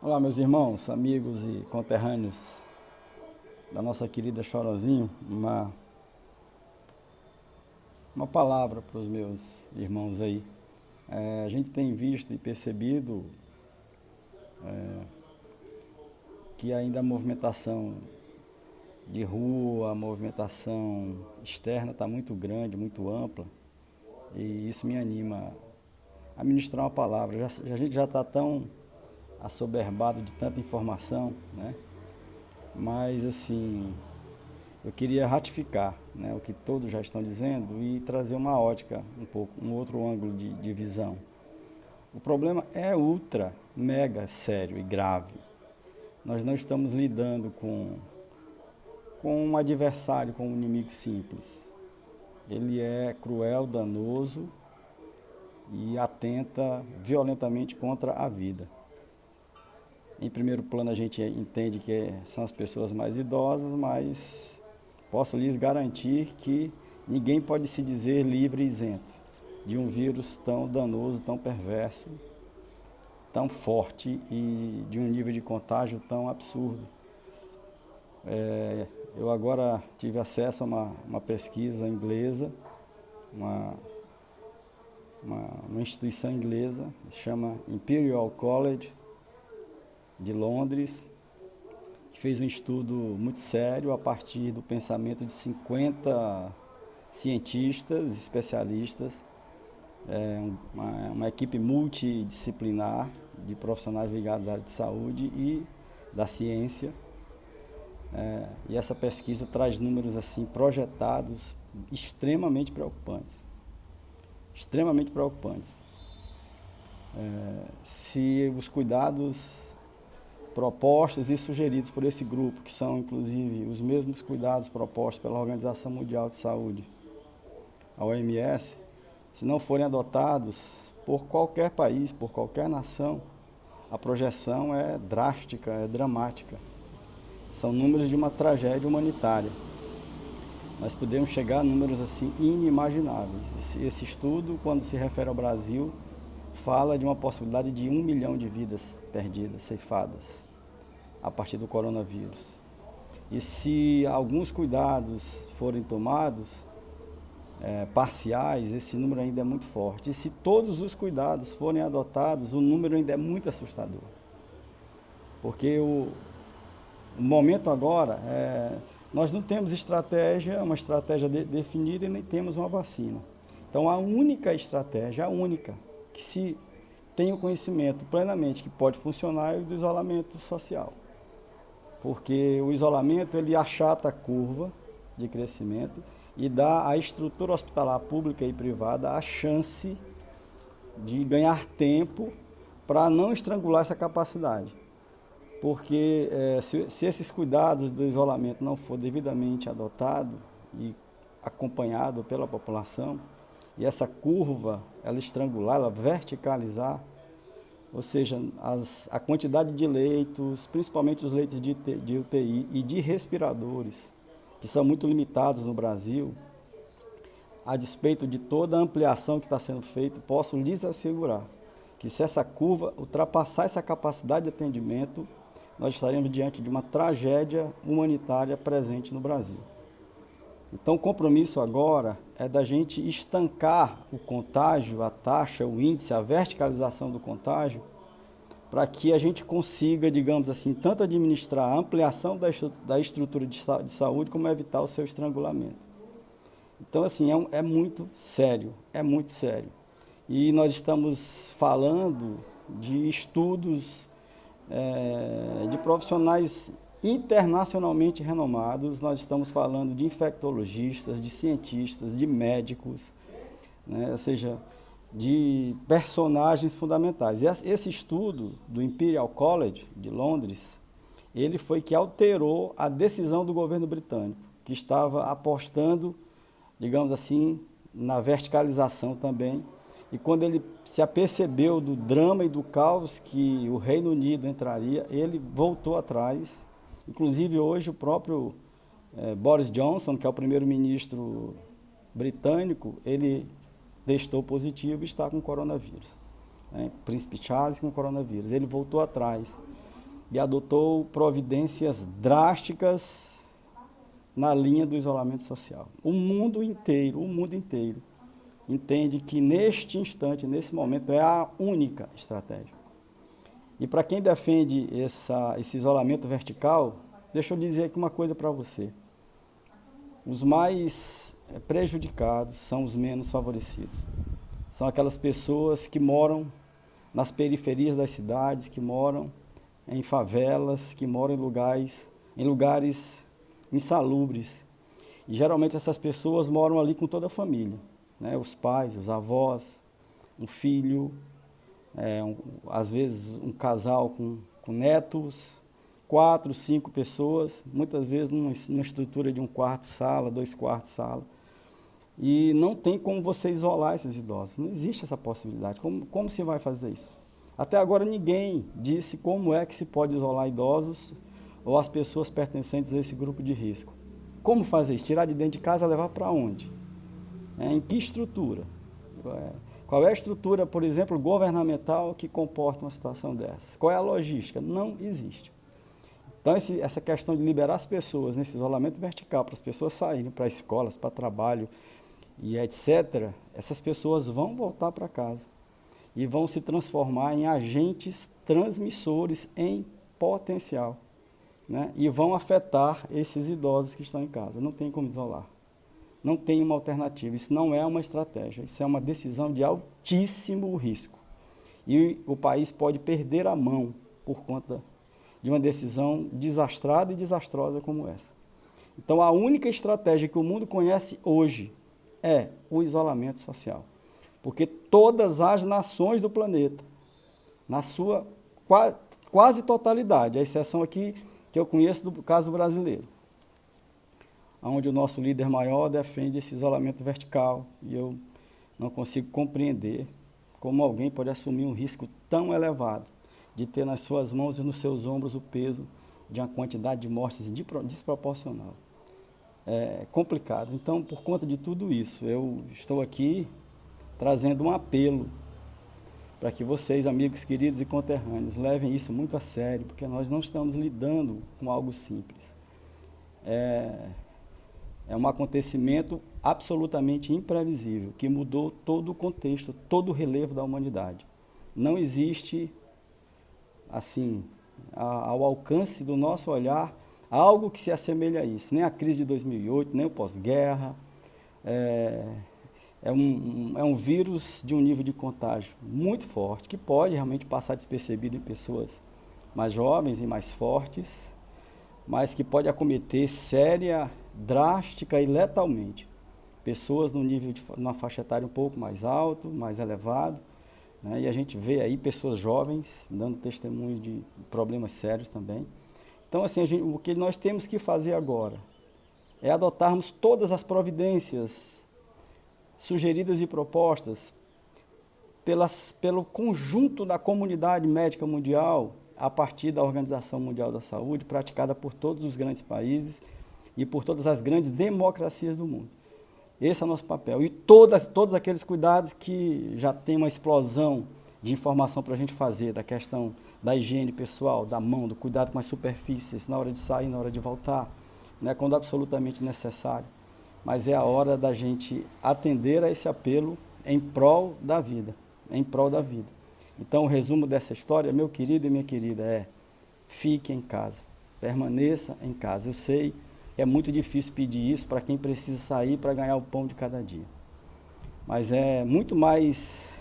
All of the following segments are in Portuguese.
Olá, meus irmãos, amigos e conterrâneos da nossa querida Chorozinho, uma palavra para os meus irmãos aí. A gente tem visto e percebido que ainda a movimentação de rua, a movimentação externa está muito grande, muito ampla, e isso me anima a ministrar uma palavra. A gente já está tão assoberbado de tanta informação, né? Mas assim, eu queria ratificar, né, o que todos já estão dizendo e trazer uma ótica, um outro ângulo de visão. O problema é ultra, mega sério e grave. Nós não estamos lidando com um adversário, com um inimigo simples. Ele é cruel, danoso e atenta violentamente contra a vida. Em primeiro plano, a gente entende que são as pessoas mais idosas, mas posso lhes garantir que ninguém pode se dizer livre e isento de um vírus tão danoso, tão perverso, tão forte e de um nível de contágio tão absurdo. Eu agora tive acesso a uma pesquisa inglesa, uma, uma instituição inglesa, chama Imperial College de Londres, que fez um estudo muito sério a partir do pensamento de 50 cientistas, especialistas, uma equipe multidisciplinar de profissionais ligados à área de saúde e da ciência. E essa pesquisa traz números assim projetados extremamente preocupantes. Extremamente preocupantes. Se os cuidados propostos e sugeridos por esse grupo, que são inclusive os mesmos cuidados propostos pela Organização Mundial de Saúde, a OMS, se não forem adotados por qualquer país, por qualquer nação, a projeção é drástica, é dramática. São números de uma tragédia humanitária. Nós podemos chegar a números assim inimagináveis. Esse estudo, quando se refere ao Brasil, fala de uma possibilidade de 1 milhão de vidas perdidas, ceifadas, a partir do coronavírus. E se alguns cuidados forem tomados, parciais, esse número ainda é muito forte. E se todos os cuidados forem adotados, o número ainda é muito assustador. Porque o momento agora, nós não temos uma estratégia definida e nem temos uma vacina. Então a única estratégia, a única, que se tem o conhecimento plenamente que pode funcionar é o do isolamento social. Porque o isolamento ele achata a curva de crescimento e dá à estrutura hospitalar pública e privada a chance de ganhar tempo para não estrangular essa capacidade. Porque se esses cuidados do isolamento não for devidamente adotado e acompanhado pela população, e essa curva ela estrangular, ela verticalizar, ou seja, a quantidade de leitos, principalmente os leitos de UTI e de respiradores, que são muito limitados no Brasil, a despeito de toda a ampliação que está sendo feita, posso lhes assegurar que se essa curva ultrapassar essa capacidade de atendimento, nós estaremos diante de uma tragédia humanitária presente no Brasil. Então o compromisso agora é da gente estancar o contágio, a taxa, o índice, a verticalização do contágio, para que a gente consiga, digamos assim, tanto administrar a ampliação da estrutura de saúde, como evitar o seu estrangulamento. Então, assim, é muito sério, é muito sério. E nós estamos falando de estudos de profissionais internacionalmente renomados, nós estamos falando de infectologistas, de cientistas, de médicos, né? Ou seja, de personagens fundamentais. Esse estudo do Imperial College de Londres, ele foi que alterou a decisão do governo britânico, que estava apostando, digamos assim, na verticalização também. E quando ele se apercebeu do drama e do caos que o Reino Unido entraria, ele voltou atrás. Inclusive hoje o próprio Boris Johnson, que é o primeiro-ministro britânico, ele testou positivo e está com coronavírus. Príncipe Charles com coronavírus. Ele voltou atrás. e adotou providências drásticas na linha do isolamento social. O mundo inteiro entende que neste instante, nesse momento, é a única estratégia. E para quem defende esse isolamento vertical, deixa eu dizer aqui uma coisa para você. Os mais prejudicados são os menos favorecidos. São aquelas pessoas que moram nas periferias das cidades, que moram em favelas, que moram em lugares insalubres. E geralmente essas pessoas moram ali com toda a família, né? Os pais, os avós, um filho, às vezes um casal com netos, 4, 5 pessoas, muitas vezes numa estrutura de 1 quarto-sala, 2 quartos-sala. E não tem como você isolar esses idosos, não existe essa possibilidade. Como se vai fazer isso? Até agora ninguém disse como é que se pode isolar idosos ou as pessoas pertencentes a esse grupo de risco. Como fazer isso? Tirar de dentro de casa e levar para onde? Em que estrutura? Qual é a estrutura, por exemplo, governamental que comporta uma situação dessa? Qual é a logística? Não existe. Então, essa questão de liberar as pessoas nesse isolamento vertical, para as pessoas saírem para escolas, para trabalho e etc., essas pessoas vão voltar para casa e vão se transformar em agentes transmissores em potencial, né? E vão afetar esses idosos que estão em casa. Não tem como isolar. Não tem uma alternativa. Isso não é uma estratégia. Isso é uma decisão de altíssimo risco. E o país pode perder a mão por conta de uma decisão desastrada e desastrosa como essa. Então, a única estratégia que o mundo conhece hoje é o isolamento social. Porque todas as nações do planeta, na sua quase totalidade, a exceção aqui que eu conheço do caso brasileiro, onde o nosso líder maior defende esse isolamento vertical, e eu não consigo compreender como alguém pode assumir um risco tão elevado de ter nas suas mãos e nos seus ombros o peso de uma quantidade de mortes desproporcional. É complicado. Então, por conta de tudo isso, eu estou aqui trazendo um apelo para que vocês, amigos queridos e conterrâneos, levem isso muito a sério, porque nós não estamos lidando com algo simples. É um acontecimento absolutamente imprevisível, que mudou todo o contexto, todo o relevo da humanidade. Não existe, assim, ao alcance do nosso olhar, algo que se assemelhe a isso. Nem a crise de 2008, nem o pós-guerra. É um vírus de um nível de contágio muito forte, que pode realmente passar despercebido em pessoas mais jovens e mais fortes, mas que pode acometer séria, drástica e letalmente pessoas numa faixa etária um pouco mais alto, mais elevado, né? E a gente vê aí pessoas jovens dando testemunho de problemas sérios também. Então, assim, o que nós temos que fazer agora é adotarmos todas as providências sugeridas e propostas pelo conjunto da comunidade médica mundial, a partir da Organização Mundial da Saúde, praticada por todos os grandes países e por todas as grandes democracias do mundo. Esse é o nosso papel. E todos aqueles cuidados que já tem uma explosão de informação para a gente fazer, da questão da higiene pessoal, da mão, do cuidado com as superfícies, na hora de sair, na hora de voltar, né, quando absolutamente necessário. Mas é a hora da gente atender a esse apelo em prol da vida, em prol da vida. Então, o resumo dessa história, meu querido e minha querida, é: fique em casa, permaneça em casa. Eu sei que é muito difícil pedir isso para quem precisa sair para ganhar o pão de cada dia. Mas é muito mais,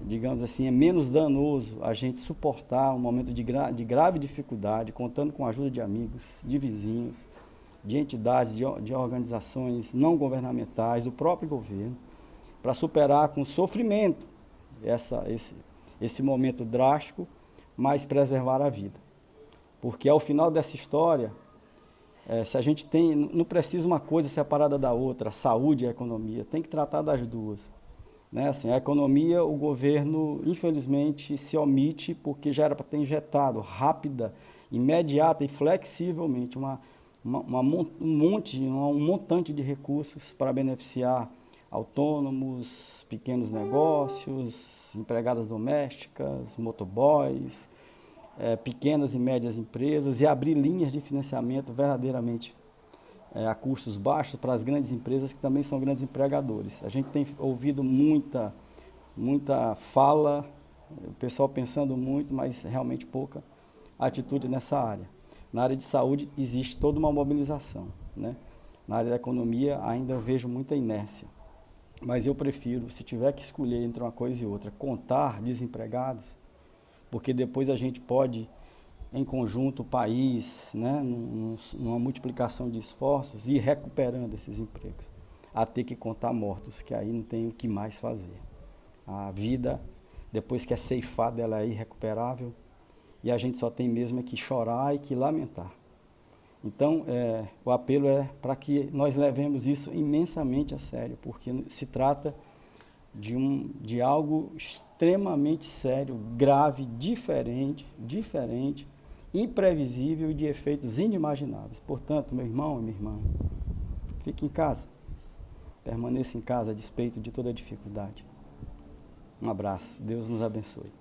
digamos assim, é menos danoso a gente suportar um momento de grave dificuldade, contando com a ajuda de amigos, de vizinhos, de entidades, de organizações não governamentais, do próprio governo, para superar com sofrimento esse momento drástico, mas preservar a vida. Porque ao final dessa história, se a gente não precisa uma coisa separada da outra, a saúde e a economia, tem que tratar das duas. Né? Assim, a economia, o governo, infelizmente, se omite, porque já era para ter injetado rápida, imediata e flexivelmente um montante de recursos para beneficiar autônomos, pequenos negócios, empregadas domésticas, motoboys, pequenas e médias empresas e abrir linhas de financiamento verdadeiramente a custos baixos para as grandes empresas que também são grandes empregadores. A gente tem ouvido muita fala, o pessoal pensando muito, mas realmente pouca atitude nessa área. Na área de saúde existe toda uma mobilização, né? Na área da economia ainda eu vejo muita inércia, mas eu prefiro, se tiver que escolher entre uma coisa e outra, contar desempregados, porque depois a gente pode, em conjunto, o país, né, numa multiplicação de esforços, ir recuperando esses empregos, a ter que contar mortos, que aí não tem o que mais fazer. A vida, depois que é ceifada, ela é irrecuperável, e a gente só tem mesmo é que chorar e que lamentar. Então, o apelo é para que nós levemos isso imensamente a sério, porque se trata de algo extremamente sério, grave, diferente, imprevisível e de efeitos inimagináveis. Portanto, meu irmão e minha irmã, fique em casa, permaneça em casa a despeito de toda dificuldade. Um abraço, Deus nos abençoe.